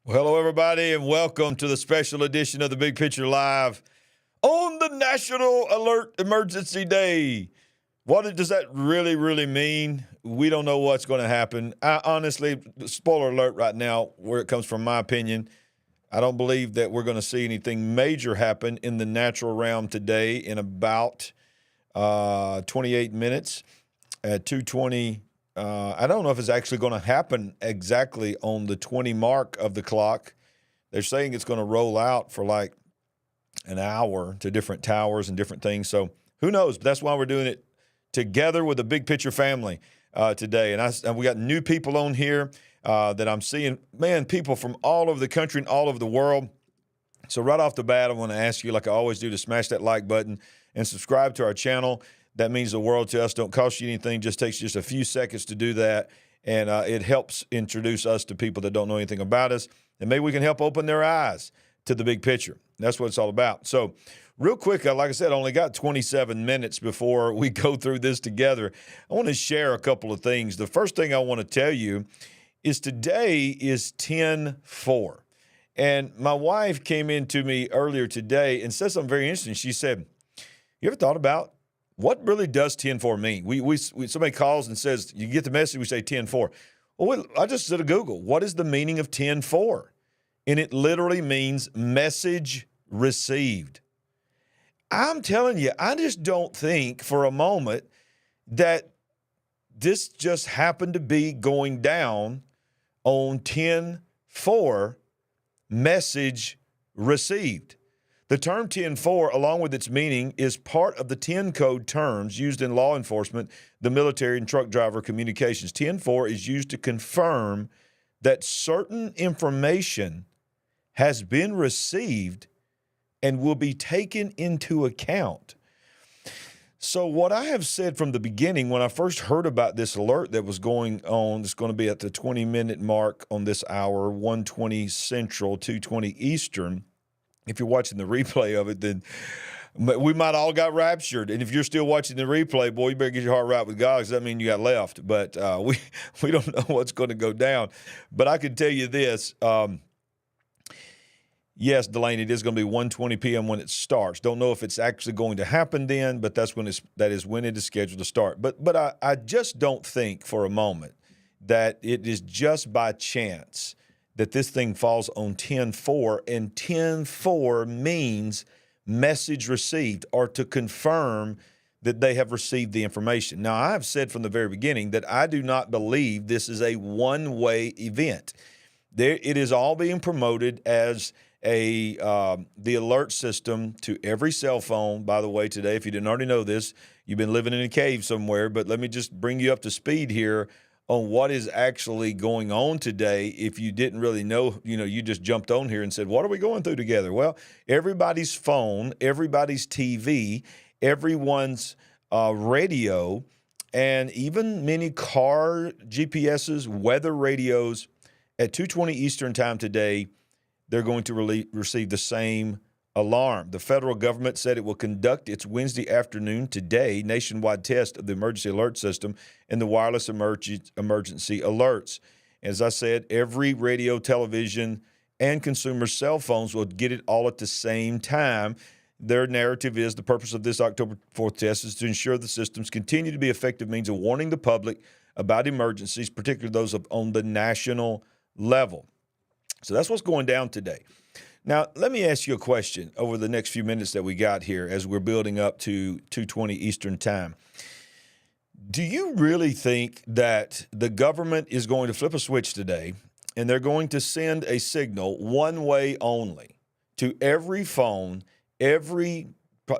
Well, hello, everybody, and welcome to the special edition of the Big Picture Live on the National Alert Emergency Day. What does that really mean? We don't know what's going to happen. I honestly, spoiler alert right now, where it comes from my opinion, I don't believe that we're going to see anything major happen in the natural realm today in about 28 minutes at 2:20. I don't know if it's actually going to happen exactly on the 20 mark of the clock. They're saying it's going to roll out for like an hour to different towers and different things. So who knows? But that's why we're doing it together with the Big Picture family today. And we got new people on here that I'm seeing, man, people from all over the country and all over the world. So right off the bat, I want to ask you, like I always do, to smash that like button and subscribe to our channel. That means the world to us. Don't cost you anything. Just takes just a few seconds to do that. And it helps introduce us to people that don't know anything about us. And maybe we can help open their eyes to the big picture. That's what it's all about. So real quick, like I said, I only got 27 minutes before we go through this together. I want to share a couple of things. The first thing I want to tell you is today is 10/4. And my wife came in to me earlier today and said something very interesting. She said, you ever thought about what really does 10/4 mean? Somebody calls and says, you get the message, we say 10/4. Well, I just did a Google. What is the meaning of 10/4? And it literally means message received. I'm telling you, I just don't think for a moment that this just happened to be going down on 10/4, message received. The term 10/4, along with its meaning, is part of the 10 code terms used in law enforcement, the military, and truck driver communications. 10/4 is used to confirm that certain information has been received and will be taken into account. So what I have said from the beginning, when I first heard about this alert that was going on, it's going to be at the 20-minute mark on this hour, 1:20 Central, 2:20 Eastern. If you're watching the replay of it, then we might all got raptured. And if you're still watching the replay, boy, you better get your heart right with God, because that means you got left. But we don't know what's going to go down. But I can tell you this. Yes, Delaney, it is going to be 1:20 p.m. when it starts. Don't know if it's actually going to happen then, but that is when it is scheduled to start. But I just don't think for a moment that it is just by chance that this thing falls on 10/4, and 10/4 means message received, or to confirm that they have received the information. Now, I have said from the very beginning that I do not believe this is a one-way event. It is all being promoted as the alert system to every cell phone. By the way, today, if you didn't already know this, you've been living in a cave somewhere, but let me just bring you up to speed here on what is actually going on today. If you didn't really know, you just jumped on here and said, what are we going through together? Well, everybody's phone, everybody's TV, everyone's radio, and even many car GPSs, weather radios, at 2:20 Eastern time today, they're going to receive the same alarm. The federal government said it will conduct its Wednesday afternoon today nationwide test of the emergency alert system and the wireless emergency alerts. As I said, every radio, television, and consumer cell phones will get it all at the same time. Their narrative is the purpose of this October 4th test is to ensure the systems continue to be effective means of warning the public about emergencies, particularly those on the national level. So that's what's going down today. Now, let me ask you a question over the next few minutes that we got here as we're building up to 2:20 Eastern time. Do you really think that the government is going to flip a switch today and they're going to send a signal one way only to every phone, every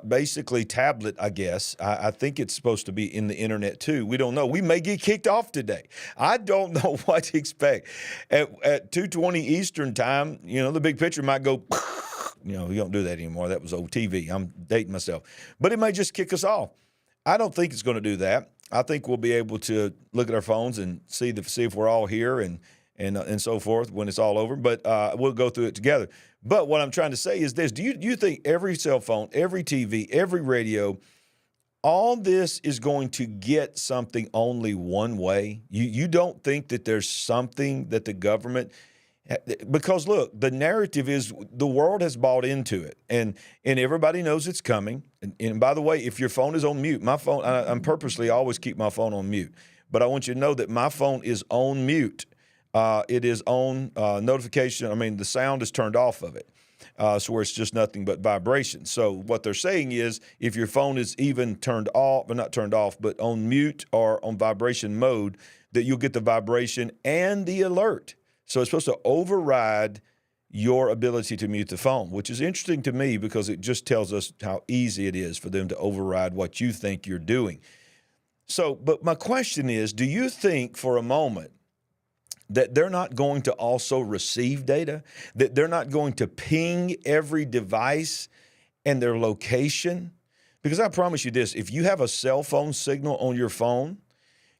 basically tablet, I guess? I think it's supposed to be in the internet too. We don't know. We may get kicked off today. I don't know what to expect. At 2:20 Eastern time, the big picture might go, we don't do that anymore. That was old TV. I'm dating myself. But it may just kick us off. I don't think it's going to do that. I think we'll be able to look at our phones and see if we're all here and so forth when it's all over. But we'll go through it together. But what I'm trying to say is this. Do you think every cell phone, every TV, every radio, all this is going to get something only one way? You don't think that there's something that the government Because look, the narrative is the world has bought into it, and everybody knows it's coming. And by the way, if your phone is on mute, my phone, I'm purposely always keep my phone on mute. But I want you to know that my phone is on mute. It is on notification. I mean, the sound is turned off of it, so where it's just nothing but vibration. So what they're saying is, if your phone is even turned off, but not turned off, but on mute or on vibration mode, that you'll get the vibration and the alert. So it's supposed to override your ability to mute the phone, which is interesting to me because it just tells us how easy it is for them to override what you think you're doing. So, but my question is, do you think for a moment that they're not going to also receive data, that they're not going to ping every device and their location? Because I promise you this, if you have a cell phone signal on your phone,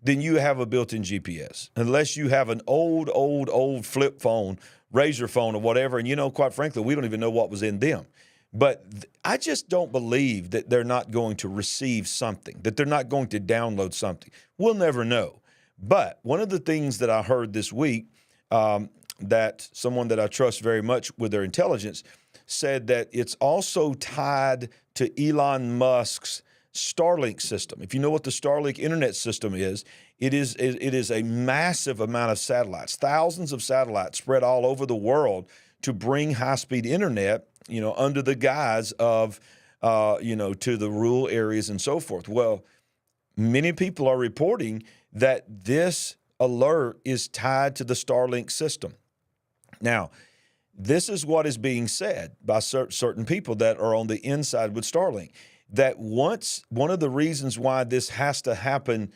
then you have a built-in GPS, unless you have an old flip phone, razor phone or whatever. And, quite frankly, we don't even know what was in them. But I just don't believe that they're not going to receive something, that they're not going to download something. We'll never know. But one of the things that I heard this week, that someone that I trust very much with their intelligence said that it's also tied to Elon Musk's Starlink system. If you know what the Starlink internet system is, it is a massive amount of satellites, thousands of satellites spread all over the world to bring high-speed internet, under the guise of, to the rural areas and so forth. Well, many people are reporting that this alert is tied to the Starlink system. Now, this is what is being said by certain people that are on the inside with Starlink, that one of the reasons why this has to happen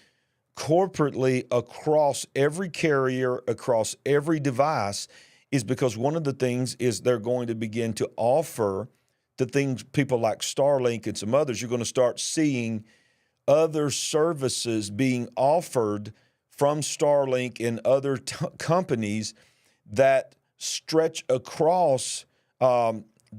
corporately across every carrier, across every device, is because one of the things is they're going to begin to offer the things, people like Starlink and some others, you're going to start seeing other services being offered from Starlink and other companies that stretch across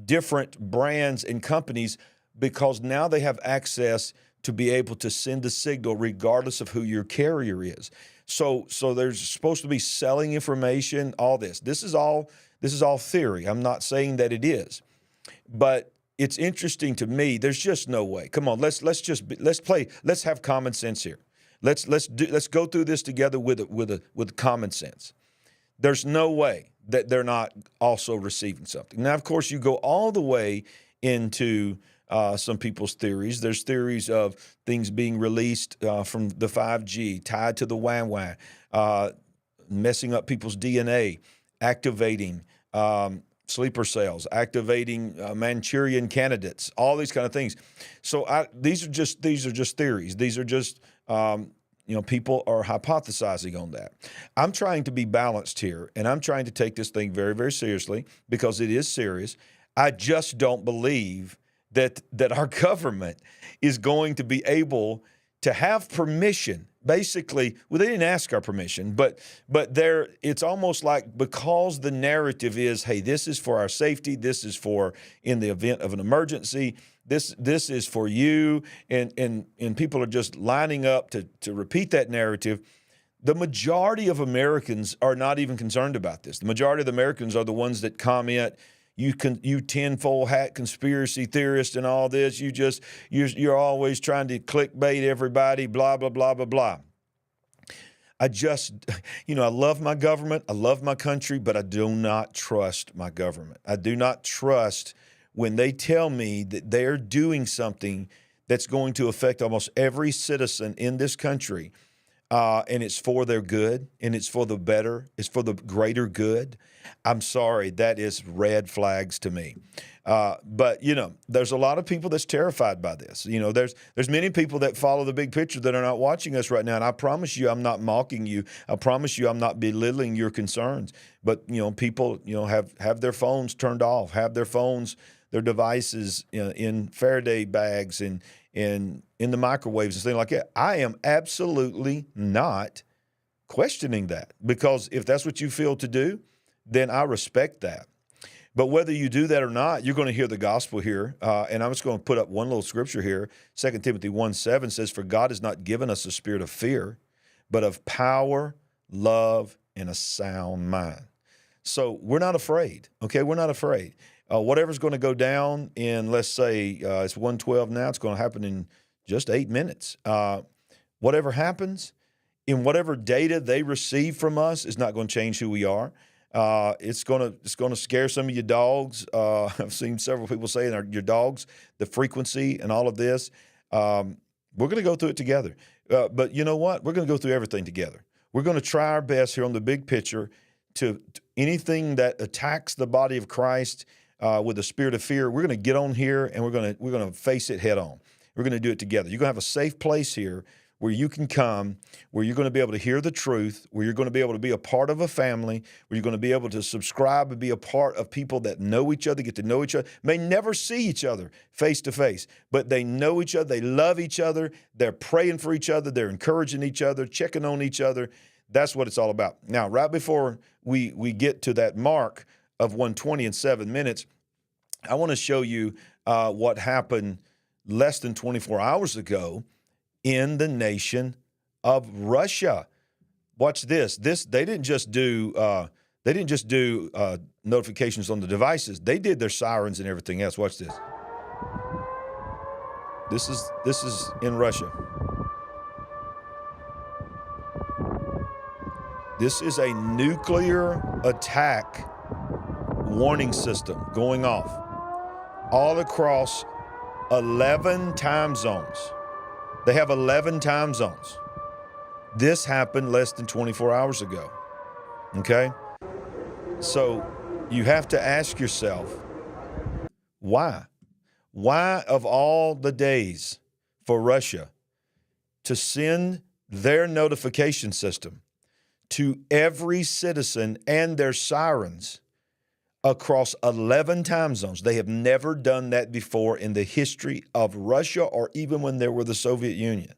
different brands and companies, because now they have access to be able to send a signal regardless of who your carrier is. So there's supposed to be selling information, all this. This is all theory. I'm not saying that it is, but it's interesting to me. There's just no way. Come on, let's have common sense here. Let's go through this together with common sense. There's no way that they're not also receiving something. Now, of course, you go all the way into some people's theories. There's theories of things being released from the 5G, tied to the WAN, messing up people's DNA, activating sleeper cells, activating Manchurian candidates, all these kind of things. So these are just theories. These are just people are hypothesizing on that. I'm trying to be balanced here, and I'm trying to take this thing very, very seriously because it is serious. I just don't believe that our government is going to be able to have permission. Basically, well, they didn't ask our permission, but it's almost like, because the narrative is, hey, this is for our safety, this is for in the event of an emergency, this is for you, and people are just lining up to repeat that narrative. The majority of Americans are not even concerned about this. The majority of the Americans are the ones that comment, you tinfoil hat conspiracy theorist and all this. You're always trying to clickbait everybody, blah, blah, blah, blah, blah. I love my government. I love my country, but I do not trust my government. I do not trust when they tell me that they're doing something that's going to affect almost every citizen in this country. And it's for their good, and it's for the better, it's for the greater good. I'm sorry, that is red flags to me. But there's a lot of people that's terrified by this. There's many people that follow the big picture that are not watching us right now. And I promise you, I'm not mocking you. I promise you, I'm not belittling your concerns. But, people, have their phones turned off, have their devices in Faraday bags and in the microwaves and things like that. I am absolutely not questioning that, because if that's what you feel to do, then I respect that. But whether you do that or not, you're going to hear the gospel here. And I'm just going to put up one little scripture here. 2 Timothy 1:7 says, "For God has not given us a spirit of fear, but of power, love, and a sound mind." So we're not afraid, okay? We're not afraid. Whatever's going to go down in, let's say, it's 1:12 now, it's going to happen in just 8 minutes. Whatever happens, in whatever data they receive from us is not going to change who we are. It's going to scare some of your dogs. I've seen several people say your dogs, the frequency and all of this. We're going to go through it together. But you know what? We're going to go through everything together. We're going to try our best here on the big picture to anything that attacks the body of Christ with the spirit of fear. We're going to get on here and we're going to face it head on. We're going to do it together. You're going to have a safe place here where you can come, where you're going to be able to hear the truth, where you're going to be able to be a part of a family, where you're going to be able to subscribe and be a part of people that know each other, get to know each other, may never see each other face to face, but they know each other, they love each other, they're praying for each other, they're encouraging each other, checking on each other. That's what it's all about. Now, right before we get to that mark of 120 in 7 minutes, I want to show you what happened less than 24 hours ago in the nation of Russia. Watch this. They didn't just do notifications on the devices. They did their sirens and everything else. Watch this. This is in Russia. This is a nuclear attack warning system going off all across 11 time zones. They have 11 time zones. This happened less than 24 hours ago, okay? So you have to ask yourself, why? Why, of all the days for Russia to send their notification system to every citizen and their sirens across 11 time zones? They have never done that before in the history of Russia or even when they were the Soviet Union.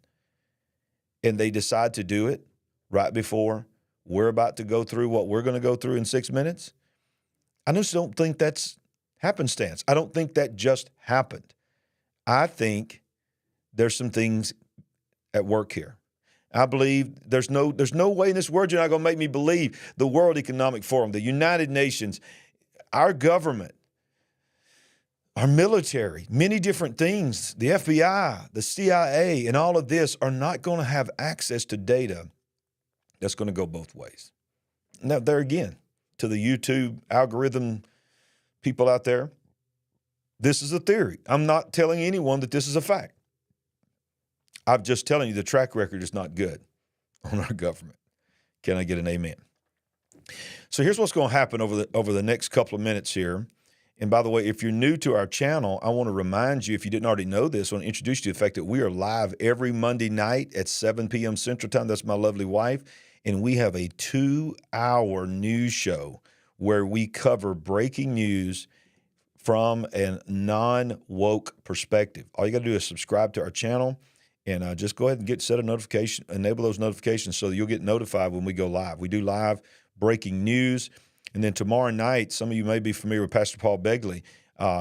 And they decide to do it right before we're about to go through what we're going to go through in 6 minutes. I just don't think that's happenstance. I don't think that just happened. I think there's some things at work here. I believe there's no way in this world you're not going to make me believe the World Economic Forum, the United Nations, our government, our military, many different things, the FBI, the CIA, and all of this are not going to have access to data that's going to go both ways. Now, there again, to the YouTube algorithm people out there, this is a theory. I'm not telling anyone that this is a fact. I'm just telling you the track record is not good on our government. Can I get an amen? So here's what's going to happen over the next couple of minutes here. And by the way, if you're new to our channel, I want to remind you, if you didn't already know this, I want to introduce you to the fact that we are live every Monday night at 7 p.m. Central Time. That's my lovely wife. And we have a 2-hour news show where we cover breaking news from a non-woke perspective. All you got to do is subscribe to our channel and just go ahead and set a notification, enable those notifications so that you'll get notified when we go live. We do live breaking news. And then tomorrow night, some of you may be familiar with Pastor Paul Begley.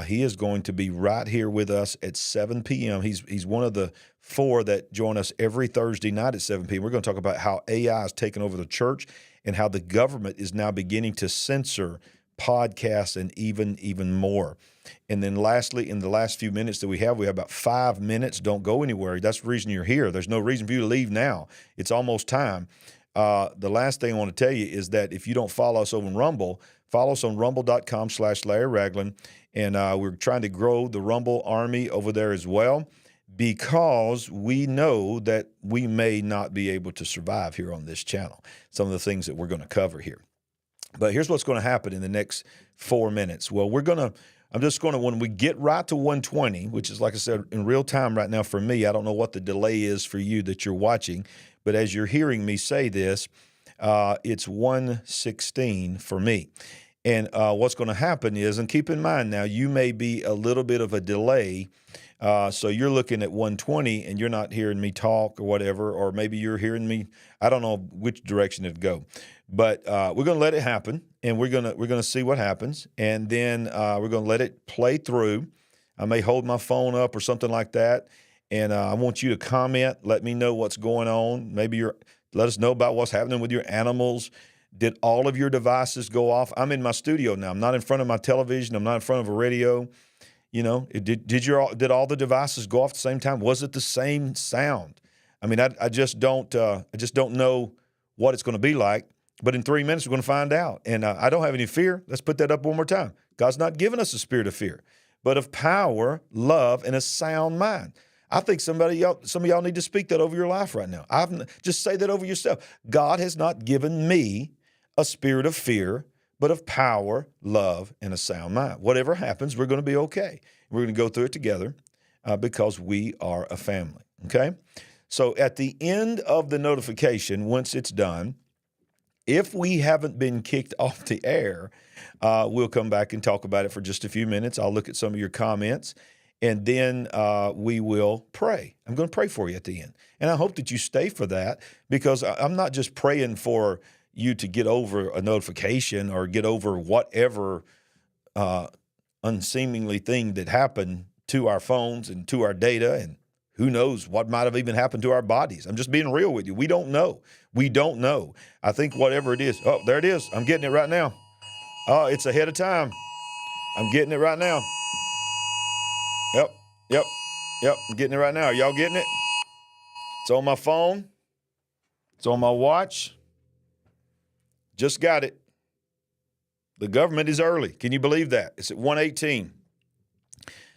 He is going to be right here with us at 7 p.m. He's one of the 4 that join us every Thursday night at 7 p.m. We're going to talk about how AI has taken over the church and how the government is now beginning to censor podcasts and even more. And then lastly, in the last few minutes that we have about 5 minutes. Don't go anywhere. That's the reason you're here. There's no reason for you to leave now. It's almost time. The last thing I want to tell you is that if you don't follow us over on Rumble, follow us on rumble.com/LarryRagland. And we're trying to grow the Rumble army over there as well, because we know that we may not be able to survive here on this channel, some of the things that we're going to cover here. But here's what's going to happen in the next 4 minutes. Well, I'm just going to, when we get right to 120, which is, like I said, in real time right now for me, I don't know what the delay is for you that you're watching, but as you're hearing me say this, it's 1:16 for me. And what's going to happen is, and keep in mind now, you may be a little bit of a delay. So you're looking at 1:20 and you're not hearing me talk or whatever, or maybe you're hearing me. I don't know which direction it'd go, but we're going to let it happen, and we're going to see what happens, and then we're going to let it play through. I may hold my phone up or something like that, and I want you to comment. Let me know what's going on. Maybe let us know about what's happening with your animals. Did all of your devices go off? I'm in my studio now. I'm not in front of my television. I'm not in front of a radio. Did all the devices go off at the same time? Was it the same sound? I mean, I just don't know what it's going to be like. But in 3 minutes, we're going to find out. And I don't have any fear. Let's put that up one more time. God's not given us a spirit of fear, but of power, love, and a sound mind. I think some of y'all need to speak that over your life right now. Just say that over yourself. God has not given me a spirit of fear, but of power, love, and a sound mind. Whatever happens, we're going to be okay. We're going to go through it together because we are a family, okay? So at the end of the notification, once it's done, if we haven't been kicked off the air, we'll come back and talk about it for just a few minutes. I'll look at some of your comments, and then we will pray. I'm going to pray for you at the end. And I hope that you stay for that, because I'm not just praying for you to get over a notification or get over whatever unseemingly thing that happened to our phones and to our data, and who knows what might have even happened to our bodies. I'm just being real with you. We don't know. We don't know. I think whatever it is. Oh, there it is. I'm getting it right now. Oh, it's ahead of time. I'm getting it right now. Yep. I'm getting it right now. Are y'all getting it? It's on my phone. It's on my watch. Just got it. The government is early. Can you believe that? It's at 1:18.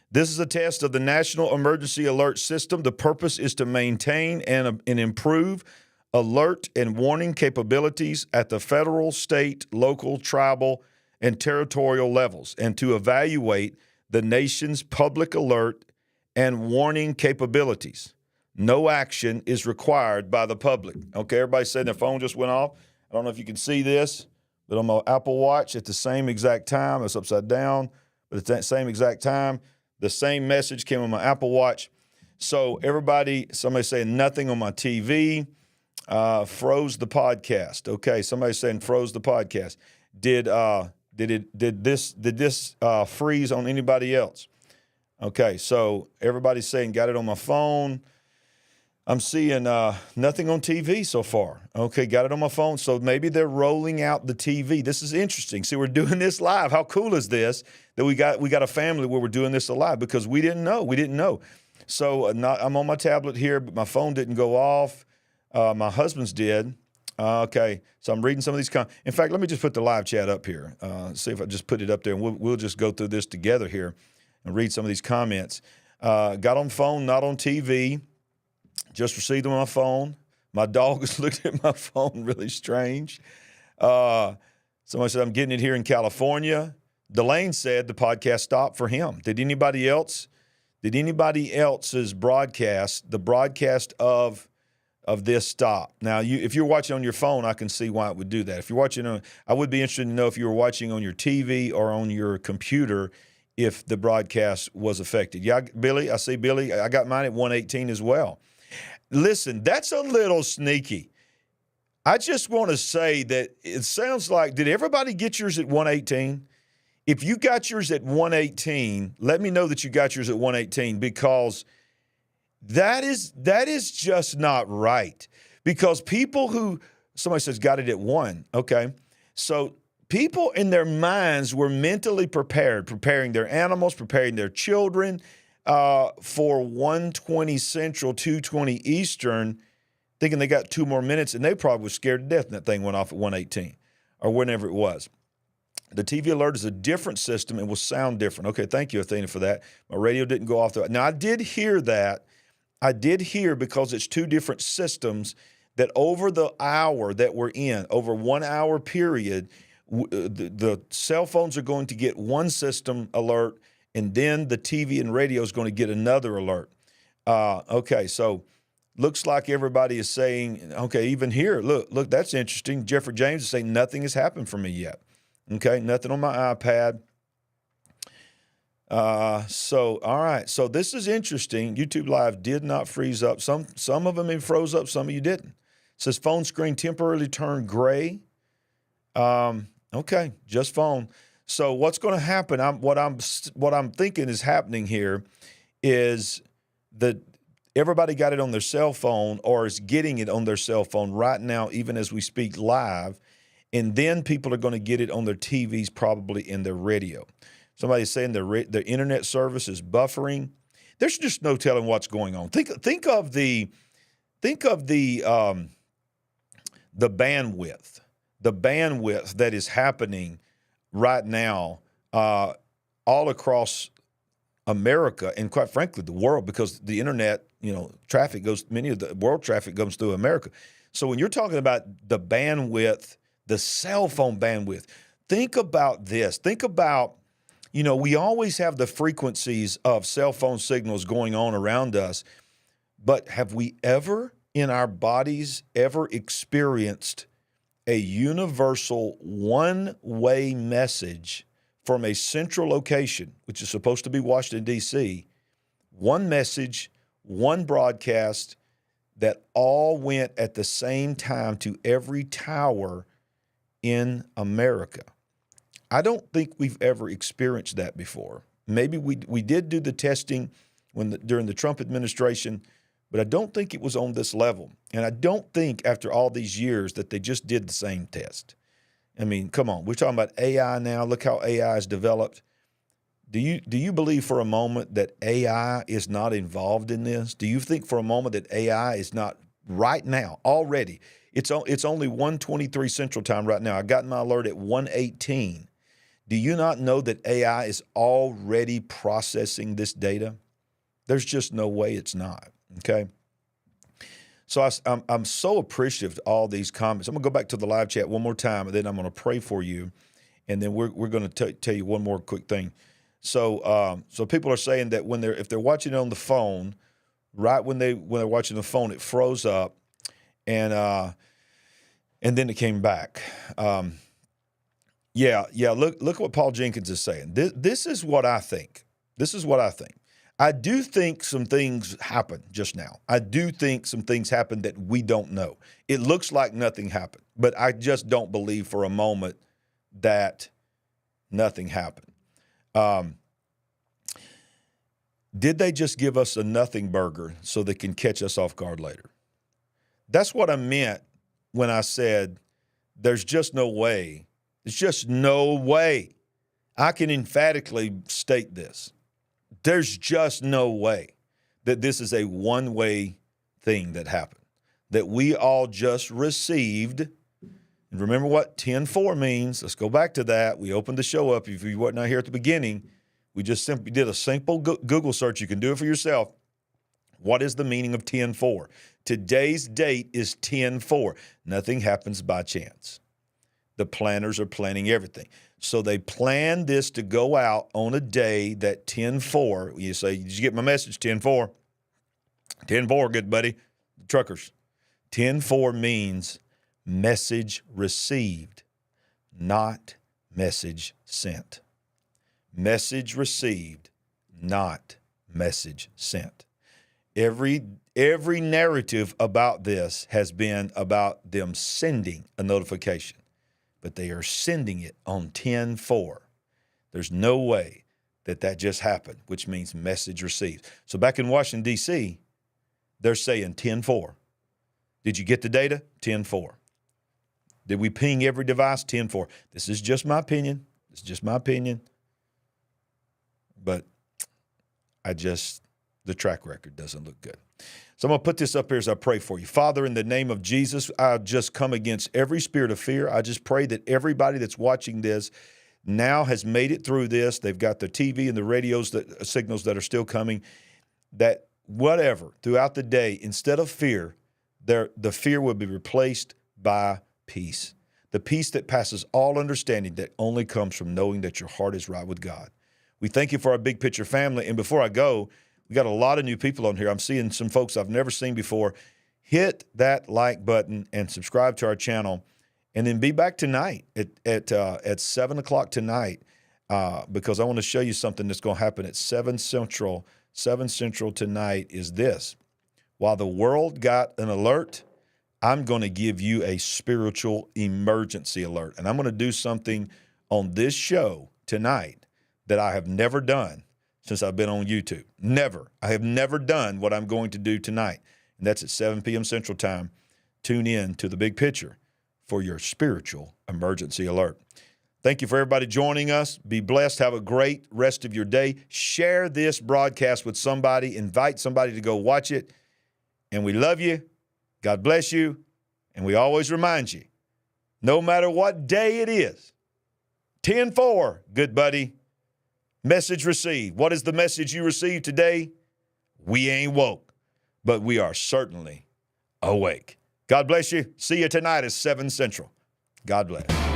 This is a test of the National Emergency Alert System. The purpose is to maintain and improve alert and warning capabilities at the federal, state, local, tribal, and territorial levels, and to evaluate the nation's public alert and warning capabilities. No action is required by the public. Okay, everybody said their phone just went off. I don't know if you can see this, but on my Apple Watch at the same exact time, it's upside down, but at that same exact time, the same message came on my Apple Watch. So somebody saying nothing on my TV, froze the podcast. Okay, somebody's saying froze the podcast. Did this freeze on anybody else? Okay, so everybody's saying got it on my phone. I'm seeing nothing on TV so far. Okay, got it on my phone. So maybe they're rolling out the TV. This is interesting. See, we're doing this live. How cool is this that we got a family where we're doing this live, because we didn't know. We didn't know. So I'm on my tablet here, but my phone didn't go off. My husband's did. Okay, so I'm reading some of these comments. In fact, let me just put the live chat up here. See if I just put it up there, and we'll just go through this together here and read some of these comments. Got on phone, not on TV. Just received them on my phone. My dog is looking at my phone really strange. Somebody said, I'm getting it here in California. Delane said the podcast stopped for him. Did anybody else's broadcast, the broadcast of this stop? Now, if you're watching on your phone, I can see why it would do that. If you're watching I would be interested to know if you were watching on your TV or on your computer, if the broadcast was affected. Yeah, Billy, I see Billy. I got mine at 1:18 as well. Listen, that's a little sneaky. I just want to say that it sounds like, did everybody get yours at 1:18? If you got yours at 1:18, let me know that you got yours at 1:18, because that is just not right. Because somebody says got it at 1. Okay. So people in their minds were mentally preparing their animals, preparing their children, for 1:20 Central, 2:20 Eastern, thinking they got 2 more minutes, and they probably were scared to death and that thing went off at 1:18 or whenever it was. The TV alert is a different system and will sound different. Okay, thank you, Athena, for that. My radio didn't go off. Now, I did hear that. I did hear, because it's 2 different systems, that over the hour that we're in, over 1 hour period, the cell phones are going to get one system alert, and then the TV and radio is going to get another alert. Okay, so looks like everybody is saying, okay, even here, look, that's interesting. Jeffrey James is saying nothing has happened for me yet. Okay, nothing on my iPad. So, all right, so this is interesting. YouTube Live did not freeze up. Some of them froze up, some of you didn't. It says phone screen temporarily turned gray. Okay, just phone. So what's going to happen? What I'm thinking is happening here is that everybody got it on their cell phone or is getting it on their cell phone right now, even as we speak live. And then people are going to get it on their TVs, probably in their radio. Somebody's saying their internet service is buffering. There's just no telling what's going on. Think of the bandwidth that is happening right now all across America and, quite frankly, the world, because the internet, many of the world traffic goes through America. So when you're talking about the bandwidth, the cell phone bandwidth, think about this. Think about, we always have the frequencies of cell phone signals going on around us, but have we ever in our bodies ever experienced a universal one-way message from a central location, which is supposed to be Washington, D.C., one message, one broadcast that all went at the same time to every tower in America? I don't think we've ever experienced that before. Maybe we did do the testing during the Trump administration, but I don't think it was on this level. And I don't think after all these years that they just did the same test. I mean, come on, we're talking about AI now. Look how AI has developed. Do you believe for a moment that AI is not involved in this? Do you think for a moment that AI is not right now already? It's only 1:23 Central Time right now. I got my alert at 1:18. Do you not know that AI is already processing this data? There's just no way it's not. Okay. So I'm so appreciative of all these comments. I'm going to go back to the live chat one more time, and then I'm going to pray for you, and then we're going to tell you one more quick thing. So people are saying that if they're watching it on the phone, right when they're watching the phone, it froze up, and then it came back. Look what Paul Jenkins is saying. This is what I think. I do think some things happened just now. I do think some things happened that we don't know. It looks like nothing happened, but I just don't believe for a moment that nothing happened. Did they just give us a nothing burger so they can catch us off guard later? That's what I meant when I said there's just no way. There's just no way. I can emphatically state this. There's just no way that this is a one-way thing that happened, that we all just received. And remember what 10-4 means. Let's go back to that. We opened the show up. If you weren't not here at the beginning, we just simply did a simple Google search. You can do it for yourself. What is the meaning of 10-4? Today's date is 10-4. Nothing happens by chance. The planners are planning everything. So they planned this to go out on a day that 10-4. You say, did you get my message? 10-4. 10-4, good buddy. Truckers. 10-4 means message received, not message sent. Message received, not message sent. Every narrative about this has been about them sending a notification, but they are sending it on 10-4. There's no way that just happened, which means message received. So back in Washington, D.C., they're saying 10-4. Did you get the data? 10-4. Did we ping every device? 10-4. This is just my opinion. But the track record doesn't look good. So I'm going to put this up here as I pray for you. Father, in the name of Jesus, I just come against every spirit of fear. I just pray that everybody that's watching this now has made it through this. They've got the TV and the radios, signals that are still coming, that whatever, throughout the day, instead of fear, the fear will be replaced by peace. The peace that passes all understanding that only comes from knowing that your heart is right with God. We thank you for our Big Picture family. And before I go, we got a lot of new people on here. I'm seeing some folks I've never seen before. Hit that like button and subscribe to our channel. And then be back tonight at 7 o'clock tonight because I want to show you something that's going to happen at 7 Central. 7 Central tonight is this. While the world got an alert, I'm going to give you a spiritual emergency alert. And I'm going to do something on this show tonight that I have never done since I've been on YouTube. Never. I have never done what I'm going to do tonight. And that's at 7 p.m. Central Time. Tune in to The Big Picture for your spiritual emergency alert. Thank you for everybody joining us. Be blessed. Have a great rest of your day. Share this broadcast with somebody. Invite somebody to go watch it. And we love you. God bless you. And we always remind you, no matter what day it is, 10-4, good buddy. Message received. What is the message you received today? We ain't woke, but we are certainly awake. God bless you. See you tonight at 7 Central. God bless.